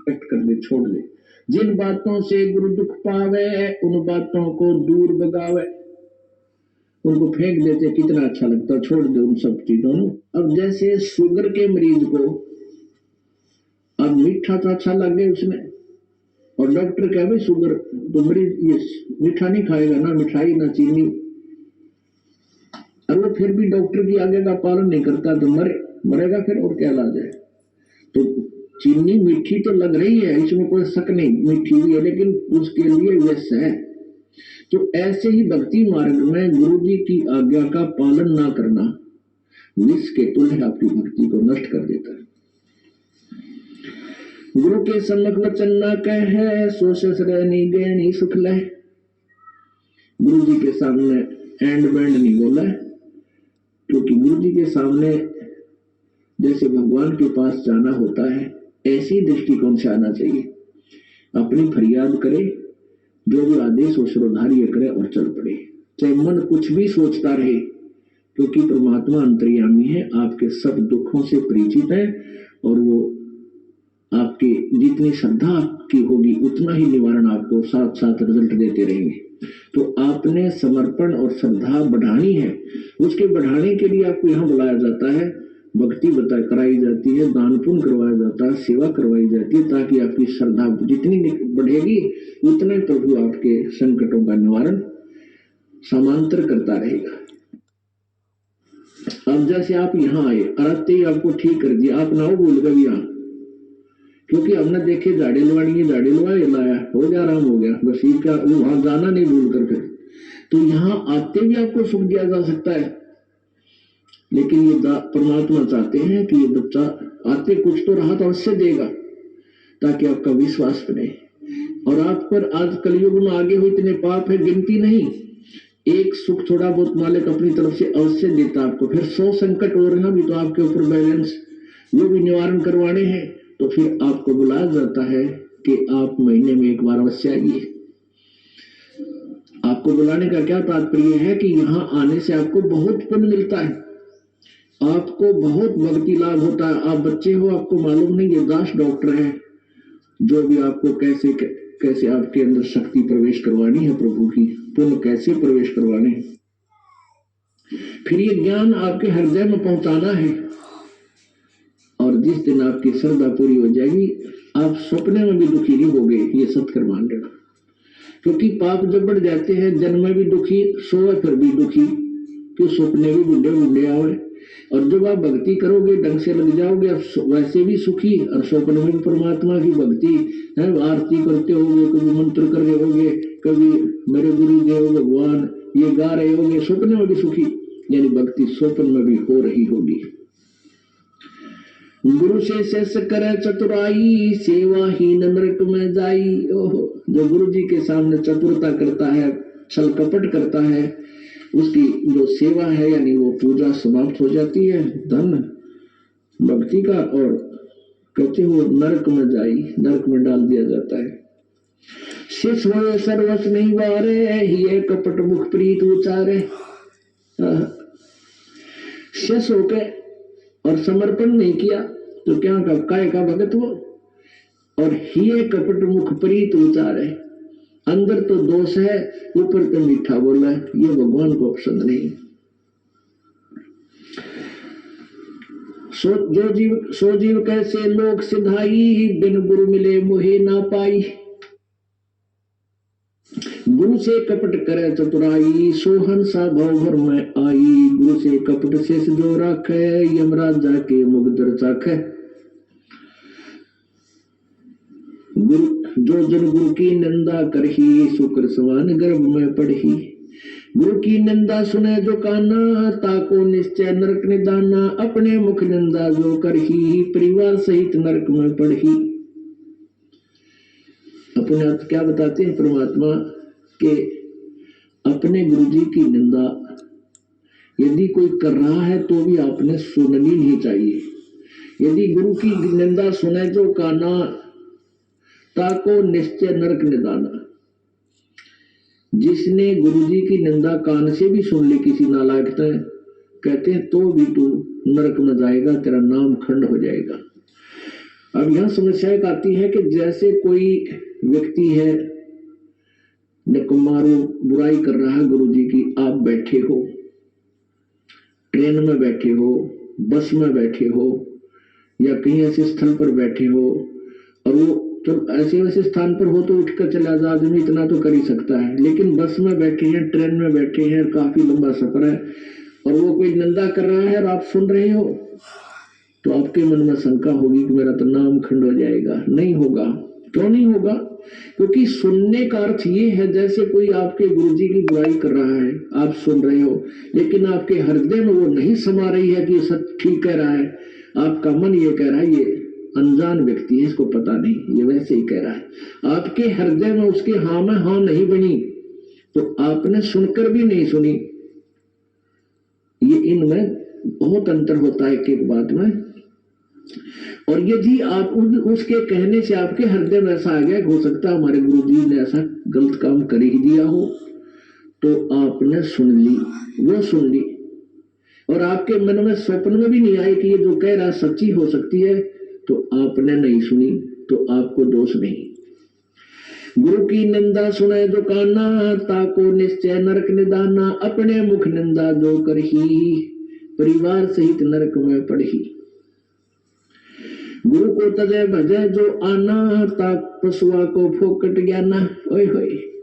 Cut कर दे, छोड़ दे। जिन बातों से गुरु दुख पावे उन बातों को दूर भगावे। उनको फेंक देते, कितना अच्छा लगता, छोड़ दे उन सब चीजों को। अब जैसे शुगर के मरीज को अब मीठा तो अच्छा लगे उसने, और डॉक्टर कहे भाई शुगर तो मरीज ये मीठा नहीं खाएगा, ना मिठाई ना चीनी, और वो फिर भी डॉक्टर की आज्ञा का पालन नहीं करता तो मरेगा फिर, और क्या इलाज है। तो चीनी मीठी तो लग रही है, इसमें कोई शक नहीं, मीठी भी है, लेकिन उसके लिए विष है। तो ऐसे ही भक्ति मार्ग में गुरु जी की आज्ञा का पालन ना करना विष के तुल्य आपकी भक्ति को नष्ट कर देता है। गुरु के सम्मुख वचन ना कहे सो ससुरनी गहनी सुख ले। गुरु जी के सामने एंड बैंड नहीं बोला है, क्योंकि गुरु जी के सामने जैसे भगवान के पास जाना होता है ऐसी दृष्टिकोण से आना चाहिए। अपनी फरियाद करे, जो भी आदेश हो श्रोधार्य करे और चल पड़े, चाहे मन कुछ भी सोचता रहे, क्योंकि परमात्मा अंतर्यामी है, आपके सब दुखों से परिचित है, और वो आपकी जितनी श्रद्धा आपकी होगी उतना ही निवारण आपको साथ साथ रिजल्ट देते रहेंगे। तो आपने समर्पण और श्रद्धा बढ़ानी है, उसके बढ़ाने के लिए आपको यहाँ बुलाया जाता है, भक्ति कराई जाती है, दान पुण्य करवाया जाता है, सेवा करवाई जाती है, ताकि आपकी श्रद्धा जितनी बढ़ेगी उतना प्रभु आपके संकटों का निवारण समांतर करता रहेगा। अब जैसे आप यहाँ आए, आते ही आपको ठीक कर दिया, आप ना हो भूल गए यहाँ, क्योंकि हमने देखे झाड़े लवानी, झाड़े लवाए लाया, हो गया, आराम हो गया, बस का वहां जाना नहीं भूल कर फिर। तो यहाँ आते भी आपको सुख दिया जा सकता है, लेकिन ये परमात्मा चाहते हैं कि ये बच्चा आते कुछ तो राहत अवश्य देगा, ताकि आपका विश्वास बने। और आप पर आज कलयुग में आगे हुए इतने पाप है, गिनती नहीं, एक सुख थोड़ा बहुत मालिक अपनी तरफ से अवश्य देता आपको, फिर 100 संकट और ना भी तो आपके ऊपर बैलेंस, वो भी निवारण करवाने हैं, तो फिर आपको बुलाया जाता है कि आप महीने में एक बार अवश्य आइए। आपको बुलाने का क्या तात्पर्य है कि यहाँ आने से आपको बहुत पुण्य मिलता है, आपको बहुत भक्ति लाभ होता है। आप बच्चे हो, आपको मालूम नहीं, ये दास डॉक्टर है, जो भी आपको कैसे कैसे आपके अंदर शक्ति प्रवेश करवानी है, प्रभु की पुण्य कैसे प्रवेश करवाने हैं, फिर ये ज्ञान आपके हृदय में पहुंचाना है। और जिस दिन आपकी श्रद्धा पूरी हो जाएगी, आप सपने में भी दुखी नहीं होगे, ये सत्कर मान लेना। क्योंकि पाप जब बढ़ जाते हैं, जन्म में भी दुखी, सोए फिर भी दुखी, क्यों सपने भी बुढ़े बुढ़े आवे। और जब आप भक्ति करोगे, ढंग से लग जाओगे, वैसे भी सुखी, और स्वप्न में परमात्मा की भक्ति है, आरती करते होगे, कभी मंत्र कर रहे होगे, कभी मेरे गुरुदेव भगवान ये गा रहे होगे, स्वप्न में भी सुखी, यानी भक्ति स्वप्न में भी हो रही होगी। गुरु से शेष करे चतुराई, सेवा ही नरक में जाई। ओहो, जो गुरु जी के सामने चतुरता करता है, छल कपट करता है, उसकी जो सेवा है यानी वो पूजा समाप्त हो जाती है, धन भक्ति का, और कहते हो नरक में जाई, नरक में डाल दिया जाता है। शेष हुए सर्वस नहीं वारे, ये कपट मुख प्रीत उचारे। शेष होके और समर्पण नहीं किया तो क्या काय का भगत हो, और हिये कपट मुख प्रीत उचारे, अंदर तो दोष है, ऊपर तो मीठा बोला है, ये भगवान को पसंद नहीं। सो जीव कैसे लोक सिधाई, बिन गुरु मिले मोहे ना पाई। गुरु से कपट करे चतुराई, सोहन सा भाव भर में आई। गुरु से कपट शेष जो राखे, यमराज जाके मुगदर चाखे। जो जन गुरु की निंदा करही, शुक्र सवान गर्भ में पढ़ी। गुरु की निंदा सुने जो काना, ताको निश्चय नरक निदाना। अपने मुख निंदा जो करही, परिवार सहित नरक में पढ़ी। अपने अर्थ क्या बताते हैं परमात्मा के, अपने गुरु जी की निंदा यदि कोई कर रहा है तो भी आपने सुननी नहीं चाहिए। यदि गुरु की निंदा सुने जो काना, ताको निश्चय नरक निदाना। जिसने गुरु जी की निंदा कान से भी सुन ली किसी नालायक ने, कहते हैं तो भी तू नरक में जाएगा, तेरा नाम खंड हो जाएगा। अब यह समस्या एक आती है कि जैसे कोई व्यक्ति है निकम्मारू बुराई कर रहा है गुरु जी की, आप बैठे हो, ट्रेन में बैठे हो, बस में बैठे हो, या कहीं ऐसे स्थल पर बैठे हो, और वो तो ऐसे वैसे स्थान पर हो तो उठकर चला जा, आदमी इतना तो कर ही सकता है। लेकिन बस में बैठे हैं, ट्रेन में बैठे हैं, काफी लंबा सफर है, और वो कोई निंदा कर रहा है और आप सुन रहे हो, तो आपके मन में शंका होगी कि मेरा तो नाम खंड हो जाएगा। नहीं होगा। क्यों नहीं होगा? क्योंकि सुनने का अर्थ ये है जैसे कोई आपके गुरुजी की बुराई कर रहा है, आप सुन रहे हो, लेकिन आपके हृदय में वो नहीं समा रही है कि सच ठीक कह रहा है। आपका मन ये कह रहा है ये अनजान व्यक्ति है, इसको पता नहीं, ये वैसे ही कह रहा है। आपके हृदय में उसके हाँ में हाँ नहीं बनी, तो आपने सुनकर भी नहीं सुनी। ये इनमें बहुत अंतर होता है एक एक बात में। और यदि आप उसके कहने से आपके हृदय में ऐसा आ गया, हो सकता है हमारे गुरुजी ने ऐसा गलत काम कर ही दिया हो, तो आपने सुन ली, वो सुन ली, और आपके मन में स्वप्न में भी नहीं आए कि ये जो कह रहा सच्ची हो सकती है, तो आपने नहीं सुनी, तो आपको दोष नहीं। गुरु की निंदा सुने जो काना, ताको निश्चय नरक निदाना, अपने मुख निंदा जो करही, परिवार सहित नरक में पड़ही। गुरु को तजय भजय जो आना, ताक पशुआ को फोकट ज्ञाना। ओए होए।